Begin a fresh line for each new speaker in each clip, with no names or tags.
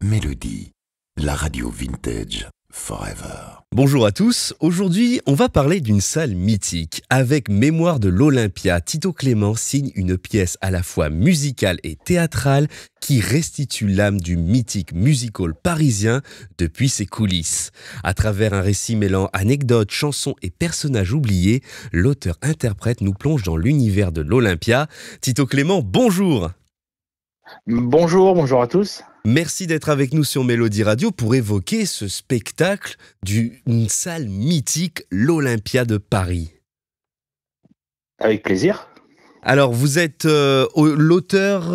Mélodie, la radio vintage forever.
Bonjour à tous, aujourd'hui on va parler d'une salle mythique. Avec Mémoire de l'Olympia, Tito Clément signe une pièce à la fois musicale et théâtrale qui restitue l'âme du mythique music-hall parisien depuis ses coulisses. À travers un récit mêlant anecdotes, chansons et personnages oubliés, l'auteur-interprète nous plonge dans l'univers de l'Olympia. Tito Clément, bonjour!
Bonjour à tous.
Merci d'être avec nous sur Mélodie Radio pour évoquer ce spectacle d'une salle mythique, l'Olympia de Paris.
Avec plaisir.
Alors, vous êtes l'auteur,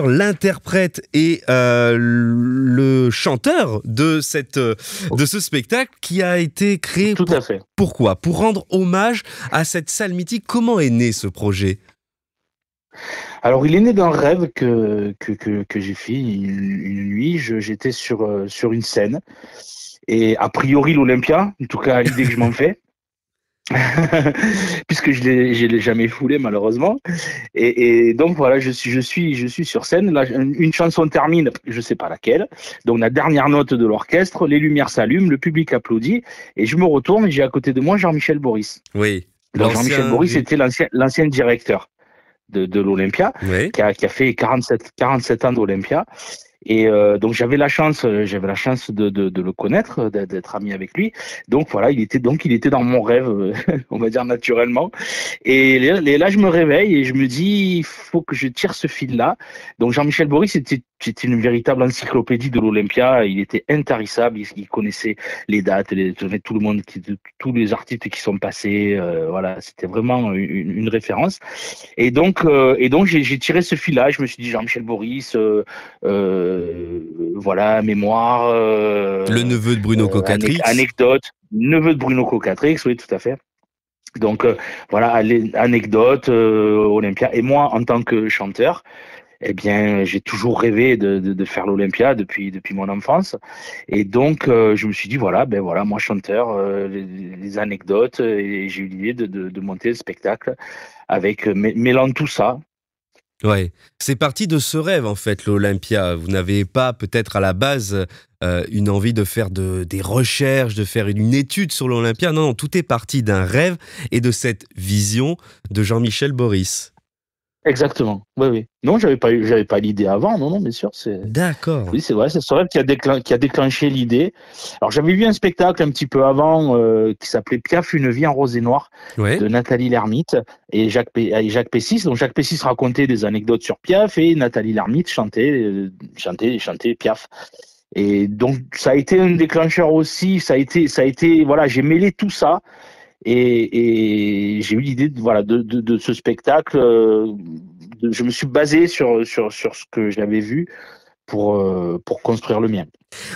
l'interprète et le chanteur de ce spectacle qui a été créé.
Tout à fait.
Pourquoi ? Pour rendre hommage à cette salle mythique. Comment est né ce projet ?
Alors, il est né d'un rêve que j'ai fait une nuit. J'étais sur une scène et a priori l'Olympia, en tout cas l'idée que je m'en fais, puisque je l'ai jamais foulé malheureusement. Et donc voilà, je suis sur scène. Là, une chanson termine, je sais pas laquelle. Donc la dernière note de l'orchestre, les lumières s'allument, le public applaudit et je me retourne et j'ai à côté de moi Jean-Michel Boris.
Oui.
Donc Jean-Michel Boris était l'ancien directeur de l'Olympia,
Oui.
qui a fait 47 ans d'Olympia. Et donc j'avais la chance de le connaître, d'être ami avec lui. Donc voilà, il était dans mon rêve, on va dire naturellement. Et là, je me réveille et je me dis, il faut que je tire ce fil-là. Donc Jean-Michel Boris c'était une véritable encyclopédie de l'Olympia. Il était intarissable, il connaissait les dates, tout le monde, tous les artistes qui sont passés. Voilà, c'était vraiment une référence. Et donc j'ai tiré ce fil-là. Je me suis dit Jean-Michel Boris. Voilà, mémoire.
Le neveu de Bruno Cocatrix.
Anecdote. Neveu de Bruno Cocatrix, oui, tout à fait. Donc, voilà, anecdote, Olympia. Et moi, en tant que chanteur, eh bien, j'ai toujours rêvé de faire l'Olympia depuis mon enfance. Et donc, je me suis dit, voilà, moi, chanteur, les anecdotes, et j'ai eu l'idée de monter le spectacle avec, mêlant tout ça.
Ouais, c'est parti de ce rêve en fait, l'Olympia. Vous n'avez pas peut-être à la base une envie de faire des recherches, de faire une étude sur l'Olympia. Non, tout est parti d'un rêve et de cette vision de Jean-Michel Boris.
Exactement. Oui. Non, j'avais pas l'idée avant. Non, bien sûr.
D'accord.
Oui, c'est vrai. C'est ce rêve qui a déclenché l'idée. Alors, j'avais vu un spectacle un petit peu avant qui s'appelait Piaf, une vie en rose et noir,
Ouais.
de Nathalie Lermite et Jacques Pessis. Donc, Jacques Pessis racontait des anecdotes sur Piaf et Nathalie Lermite chantait Piaf. Et donc, ça a été un déclencheur aussi. Ça a été, voilà, j'ai mêlé tout ça. Et j'ai eu l'idée de ce spectacle. Je me suis basé sur ce que j'avais vu pour construire le mien.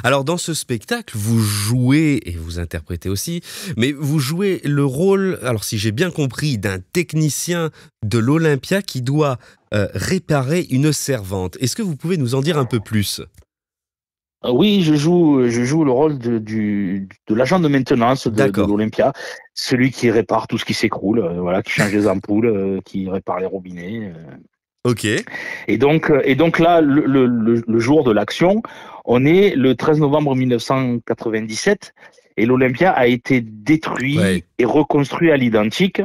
Alors dans ce spectacle, vous jouez, et vous interprétez aussi, mais vous jouez le rôle, alors si j'ai bien compris, d'un technicien de l'Olympia qui doit réparer une servante. Est-ce que vous pouvez nous en dire un peu plus ?
Oui, je joue le rôle de l'agent de maintenance de l'Olympia, celui qui répare tout ce qui s'écroule, voilà, qui change les ampoules, qui répare les robinets.
Ok.
Et donc là, le jour de l'action, on est le 13 novembre 1997 et l'Olympia a été détruit et reconstruit à l'identique.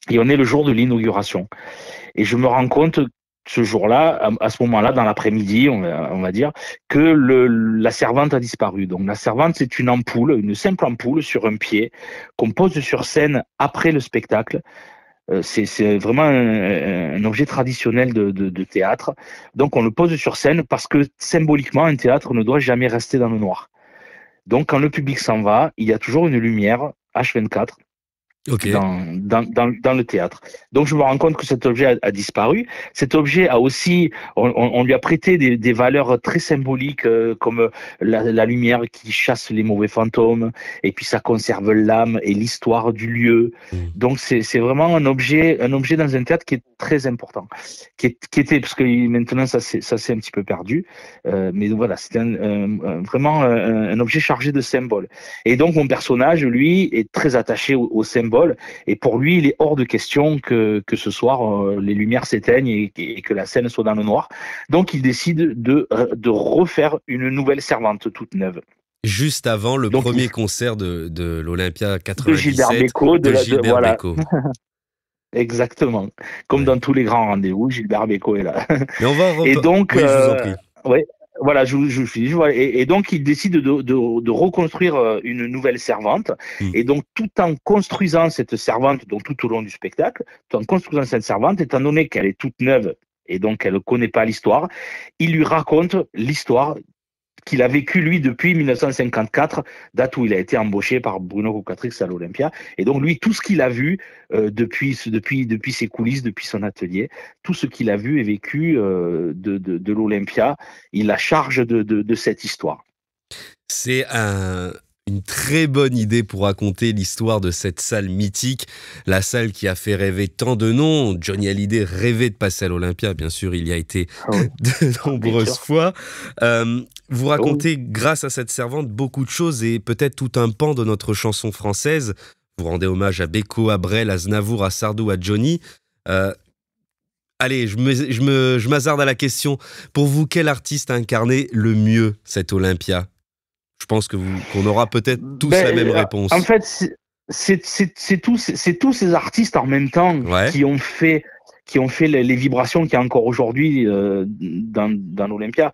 Et on est le jour de l'inauguration. Et je me rends compte ce jour-là, à ce moment-là, dans l'après-midi, on va dire, que la servante a disparu. Donc la servante, c'est une simple ampoule sur un pied qu'on pose sur scène après le spectacle. C'est vraiment un objet traditionnel de théâtre. Donc on le pose sur scène parce que symboliquement, un théâtre ne doit jamais rester dans le noir. Donc quand le public s'en va, il y a toujours une lumière H24.
Okay.
Dans le théâtre. Donc je me rends compte que cet objet a disparu. Cet objet a aussi, on lui a prêté des valeurs très symboliques comme la lumière qui chasse les mauvais fantômes, et puis ça conserve l'âme et l'histoire du lieu. Donc c'est vraiment un objet dans un théâtre qui est très important, qui était, parce que maintenant ça s'est un petit peu perdu, mais voilà, c'était vraiment un objet chargé de symboles. Et donc mon personnage, lui, est très attaché au symbole symbole. Et pour lui, il est hors de question que ce soir, les lumières s'éteignent et que la scène soit dans le noir. Donc, il décide de refaire une nouvelle servante toute neuve.
Juste avant le premier concert de l'Olympia 97
de Gilbert Bécaud.
Voilà. Bécaud.
Exactement. Comme dans tous les grands rendez-vous, Gilbert Bécaud est là.
Mais on va
et donc,
oui, je vous en prie.
Ouais. Voilà, je finis. Et donc, il décide de reconstruire une nouvelle servante. Et donc, tout en construisant cette servante, donc tout au long du spectacle, tout en construisant cette servante, étant donné qu'elle est toute neuve et donc elle ne connaît pas l'histoire, il lui raconte l'histoire qu'il a vécue, lui, depuis 1954, date où il a été embauché par Bruno Cocatrix à l'Olympia. Et donc, lui, tout ce qu'il a vu depuis ses coulisses, depuis son atelier, tout ce qu'il a vu et vécu de l'Olympia, il a charge de cette histoire.
C'est une très bonne idée pour raconter l'histoire de cette salle mythique, la salle qui a fait rêver tant de noms. Johnny Hallyday rêvait de passer à l'Olympia, bien sûr, il y a été de nombreuses fois. Vous racontez, grâce à cette servante, beaucoup de choses et peut-être tout un pan de notre chanson française. Vous rendez hommage à Bécaud, à Brel, à Znavour, à Sardou, à Johnny. Allez, je m'hazarde à la question. Pour vous, quel artiste a incarné le mieux cette Olympia ? Je pense qu'on aura peut-être tous la même réponse.
En fait, c'est tous ces artistes en même temps qui ont fait les vibrations qu'il y a encore aujourd'hui dans l'Olympia.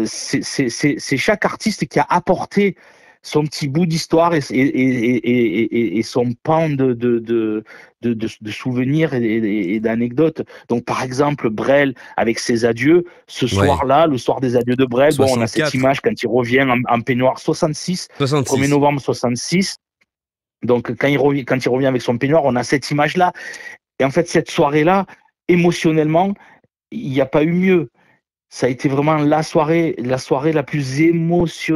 C'est chaque artiste qui a apporté son petit bout d'histoire et son pan de souvenirs et d'anecdotes. Donc, par exemple, Brel, avec ses adieux, ce soir-là, le soir des adieux de Brel, on a cette image quand il revient en peignoir 66, 1er novembre 66. Donc, quand il revient avec son peignoir, on a cette image-là. Et en fait, cette soirée-là, émotionnellement, il n'y a pas eu mieux. Ça a été vraiment la soirée la plus émouvante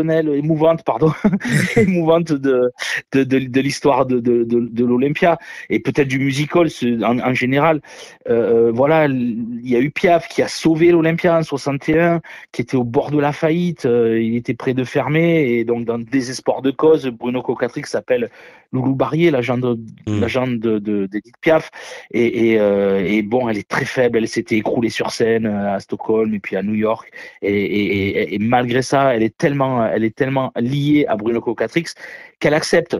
de l'histoire de l'Olympia et peut-être du musical en général. Voilà, il y a eu Piaf qui a sauvé l'Olympia en 61, qui était au bord de la faillite, il était près de fermer et donc dans le désespoir de cause, Bruno Cocatrix s'appelle Loulou Barrier, l'agent d'Edith Piaf, et bon, elle est très faible, elle s'était écroulée sur scène à Stockholm et puis à New York, et malgré ça, elle est tellement liée à Bruno Cocatrix qu'elle accepte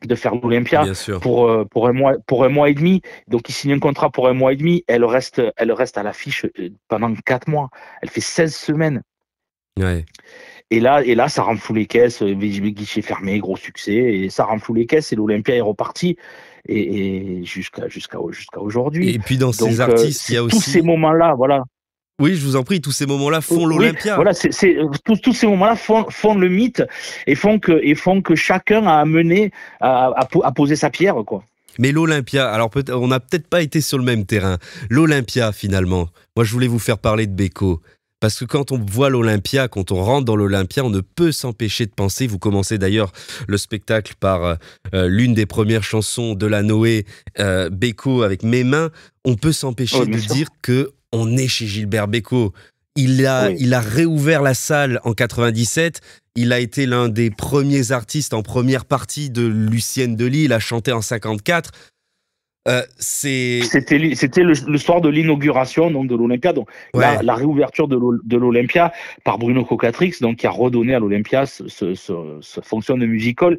de faire l'Olympia pour un mois et demi. Donc il signe un contrat pour un mois et demi. Elle reste à l'affiche pendant 4 mois. Elle fait 16 semaines.
Ouais.
Et là, ça renfloue les caisses, guichet fermé, gros succès, et ça renfloue les caisses, et l'Olympia est reparti, et jusqu'à aujourd'hui.
Et puis dans ces artistes, il y a aussi
tous ces moments-là, voilà.
Oui, je vous en prie, tous ces moments-là font l'Olympia.
Voilà, tous ces moments-là font le mythe et font que chacun a amené à poser sa pierre, quoi.
Mais l'Olympia, alors on n'a peut-être pas été sur le même terrain. L'Olympia, finalement, moi je voulais vous faire parler de Bécaud. Parce que quand on voit l'Olympia, quand on rentre dans l'Olympia, on ne peut s'empêcher de penser, vous commencez d'ailleurs le spectacle par l'une des premières chansons de la Noé, Bécaud avec Mes mains, on peut s'empêcher de dire qu'on est chez Gilbert Bécaud. Il a réouvert la salle en 97, il a été l'un des premiers artistes en première partie de Lucienne de Lille, il a chanté en 54.
C'était le soir de l'inauguration donc de l'Olympia, donc la réouverture de l'Olympia par Bruno Cocatrix, donc qui a redonné à l'Olympia ce fonction de musical.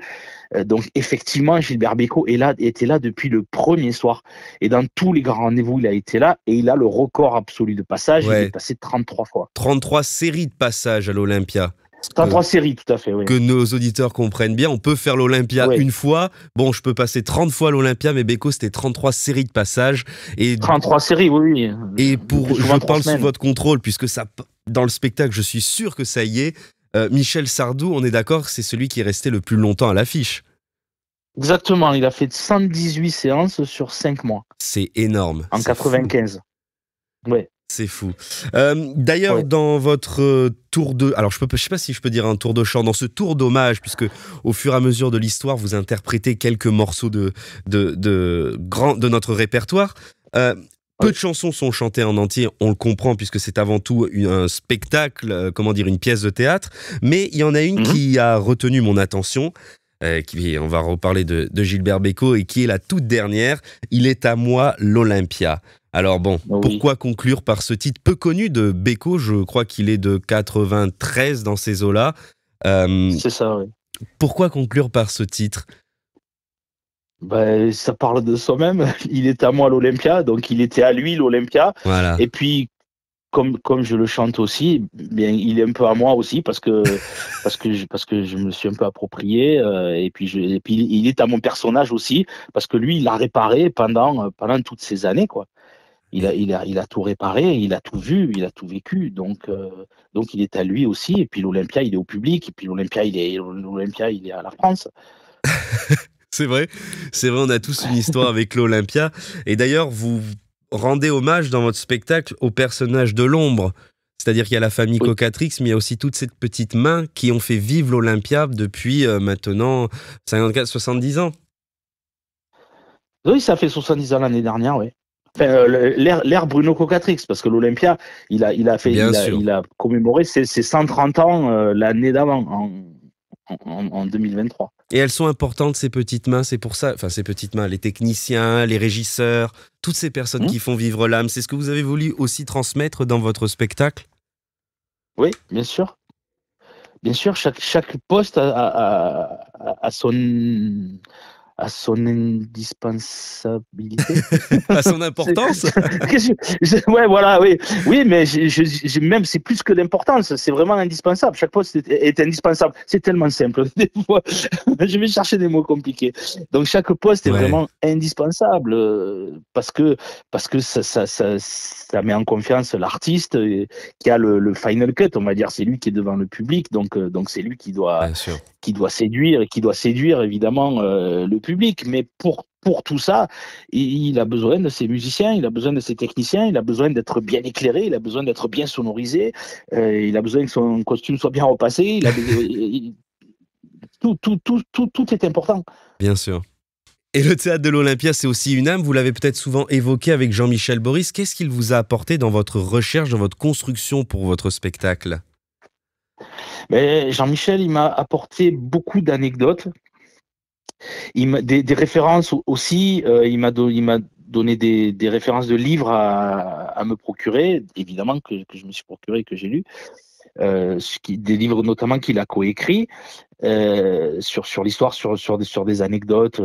Donc effectivement, Gilbert Bécaud était là depuis le premier soir, et dans tous les grands rendez-vous il a été là, et il a le record absolu de passage. Il est passé 33 fois.
33 séries de passages à l'Olympia.
33 séries, tout à fait, oui.
Que nos auditeurs comprennent bien. On peut faire l'Olympia une fois. Bon, je peux passer 30 fois l'Olympia, mais Bécaud, c'était 33 séries de passages. Et
33 séries, oui.
Et je parle sous votre contrôle, puisque ça, dans le spectacle, je suis sûr que ça y est. Michel Sardou, on est d'accord, c'est celui qui est resté le plus longtemps à l'affiche.
Exactement, il a fait 118 séances sur 5 mois.
C'est énorme.
En 95. Oui.
C'est fou. D'ailleurs, dans votre tour de... Alors, je sais pas si je peux dire un tour de chant, dans ce tour d'hommage, puisque au fur et à mesure de l'histoire, vous interprétez quelques morceaux de notre répertoire. Peu de chansons sont chantées en entier, on le comprend, puisque c'est avant tout un spectacle, une pièce de théâtre. Mais il y en a une qui a retenu mon attention. On va reparler de Gilbert Bécaud, et qui est la toute dernière, Il est à moi l'Olympia. Alors bon,
Oui.
Pourquoi conclure par ce titre peu connu de Bécaud? Je crois qu'il est de 93 dans ces eaux-là.
C'est ça, oui.
Pourquoi conclure par ce titre?
Ça parle de soi-même. Il est à moi l'Olympia, donc il était à lui l'Olympia.
Voilà.
Et puis, comme je le chante aussi, bien, il est un peu à moi aussi parce que je me le suis un peu approprié. Et puis il est à mon personnage aussi parce que lui, il l'a réparé pendant toutes ces années, quoi. Il a tout réparé, il a tout vu, il a tout vécu. Donc il est à lui aussi. Et puis l'Olympia, il est au public. Et puis l'Olympia, il est à la France.
C'est vrai, on a tous une histoire avec l'Olympia. Et d'ailleurs, vous rendez hommage dans votre spectacle au personnage de l'ombre. C'est-à-dire qu'il y a la famille
Oui.
Cocatrix, mais il y a aussi toutes ces petites mains qui ont fait vivre l'Olympia depuis maintenant 54, 70 ans.
Oui, ça fait 70 ans l'année dernière, oui. Enfin, l'ère Bruno Cocatrix, parce que l'Olympia, il a commémoré ses 130 ans l'année d'avant, en 2023.
Et elles sont importantes, ces petites mains, c'est pour ça, enfin ces petites mains, les techniciens, les régisseurs, toutes ces personnes qui font vivre l'âme, c'est ce que vous avez voulu aussi transmettre dans votre spectacle?
Oui, bien sûr. Bien sûr, chaque poste a son indispensabilité.
À son importance.
Ouais, voilà, oui. Oui, mais même, c'est plus que l'importance, c'est vraiment indispensable. Chaque poste est indispensable. C'est tellement simple. Des fois, je vais chercher des mots compliqués. Donc, chaque poste est vraiment indispensable parce que ça met en confiance l'artiste qui a le final cut, on va dire. C'est lui qui est devant le public, donc c'est lui qui doit séduire évidemment le public. Mais pour tout ça, il a besoin de ses musiciens, il a besoin de ses techniciens, il a besoin d'être bien éclairé, il a besoin d'être bien sonorisé, il a besoin que son costume soit bien repassé. Tout est important.
Bien sûr. Et le théâtre de l'Olympia, c'est aussi une âme. Vous l'avez peut-être souvent évoqué avec Jean-Michel Boris. Qu'est-ce qu'il vous a apporté dans votre recherche, dans votre construction pour votre spectacle?
Mais Jean-Michel, il m'a apporté beaucoup d'anecdotes. Des références aussi. Il m'a donné des références de livres à me procurer, évidemment que je me suis procuré et que j'ai lu. Des livres notamment qu'il a coécrits sur l'histoire, sur des anecdotes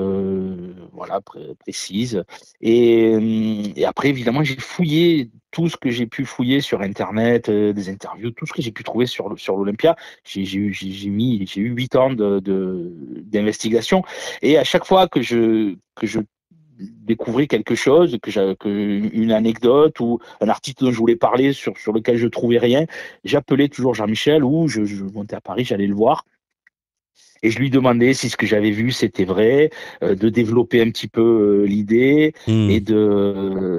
précises. Et après, évidemment, j'ai fouillé tout ce que j'ai pu fouiller sur Internet, des interviews, tout ce que j'ai pu trouver sur l'Olympia. J'ai eu 8 ans d'investigation. Et à chaque fois que je découvrir quelque chose, une anecdote ou un article dont je voulais parler sur lequel je trouvais rien, j'appelais toujours Jean-Michel, ou je montais à Paris, j'allais le voir et je lui demandais si ce que j'avais vu c'était vrai, de développer un petit peu l'idée et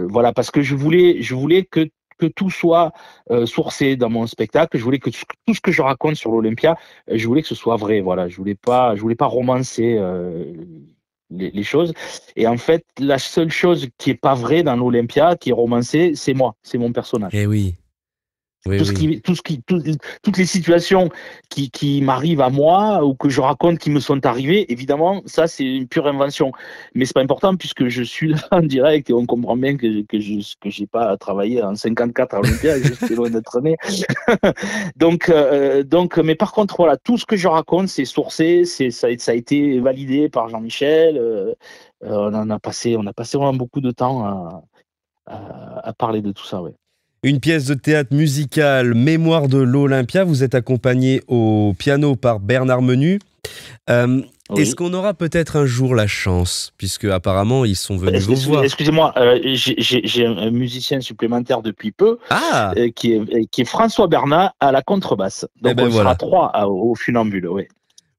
voilà, parce que je voulais que tout soit sourcé dans mon spectacle. Je voulais que tout ce que je raconte sur l'Olympia, je voulais que ce soit vrai. Voilà, je voulais pas romancer les choses. Et en fait, la seule chose qui est pas vraie dans l'Olympia, qui est romancée, c'est moi, c'est mon personnage.
Eh oui.
Toutes les situations qui m'arrivent à moi ou que je raconte qui me sont arrivées, évidemment, ça c'est une pure invention. Mais c'est pas important puisque je suis là en direct et on comprend bien que j'ai pas travaillé en 54 à l'Olympia, j'étais loin d'être né. donc, mais par contre, voilà, tout ce que je raconte, c'est sourcé, ça a été validé par Jean-Michel. On a passé vraiment beaucoup de temps à parler de tout ça, ouais.
Une pièce de théâtre musicale, Mémoire de l'Olympia. Vous êtes accompagné au piano par Bernard Menu.
Oui.
Est-ce qu'on aura peut-être un jour la chance, puisque apparemment ils sont venus vous voir?
Excusez-moi, j'ai un musicien supplémentaire depuis peu,
Ah,
qui est François Bernat à la contrebasse. Donc on sera 3 au Funambule, oui.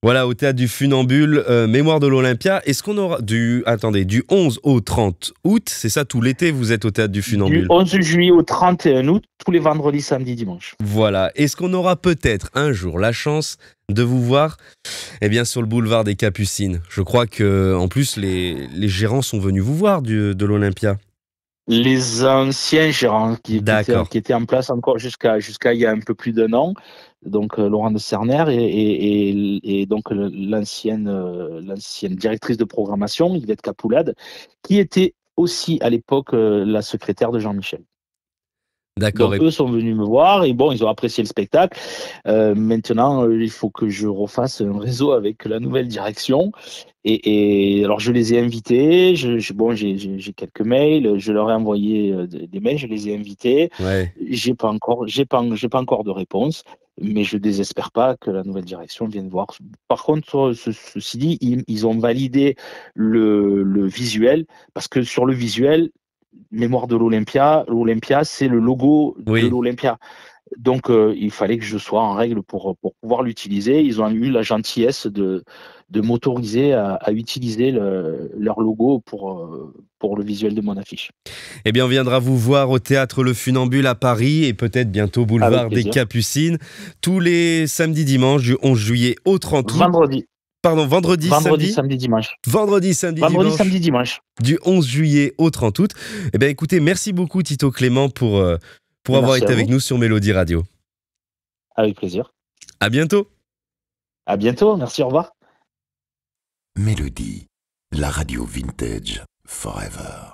Voilà, au théâtre du Funambule, Mémoire de l'Olympia. Est-ce qu'on aura du 11 au 30 août, c'est ça, tout l'été, vous êtes au théâtre du Funambule?
Du 11 juillet au 31 août, tous les vendredis, samedis, dimanches.
Voilà. Est-ce qu'on aura peut-être un jour la chance de vous voir sur le boulevard des Capucines? Je crois que en plus les gérants sont venus vous voir de l'Olympia.
Les anciens gérants qui étaient en place encore jusqu'à il y a un peu plus d'1 an. donc Laurent de Cerner et donc l'ancienne directrice de programmation, Yvette Capoulade, qui était aussi à l'époque la secrétaire de Jean-Michel.
D'accord.
Donc eux sont venus me voir et bon, ils ont apprécié le spectacle. Maintenant, il faut que je refasse un réseau avec la nouvelle direction. Et alors je les ai invités. J'ai quelques mails. Je leur ai envoyé des mails. Je les ai invités.
Ouais.
J'ai pas encore de réponse. Mais je désespère pas que la nouvelle direction vienne voir. Par contre, ceci dit, ils ont validé le visuel parce que sur le visuel, Mémoire de l'Olympia, c'est le logo de l'Olympia. Donc, il fallait que je sois en règle pour pouvoir l'utiliser. Ils ont eu la gentillesse de m'autoriser à utiliser leur logo pour le visuel de mon affiche.
Eh bien, on viendra vous voir au Théâtre Le Funambule à Paris et peut-être bientôt Boulevard des Capucines, tous les samedis, dimanches du 11 juillet au 30 août. Vendredi,
samedi, dimanche.
Vendredi, samedi,
dimanche.
Du 11 juillet au 30 août. Eh bien, écoutez, merci beaucoup Tito Clément pour avoir été avec nous sur Mélodie Radio.
Avec plaisir.
À bientôt.
À bientôt, merci, au revoir.
Mélodie, la radio vintage forever.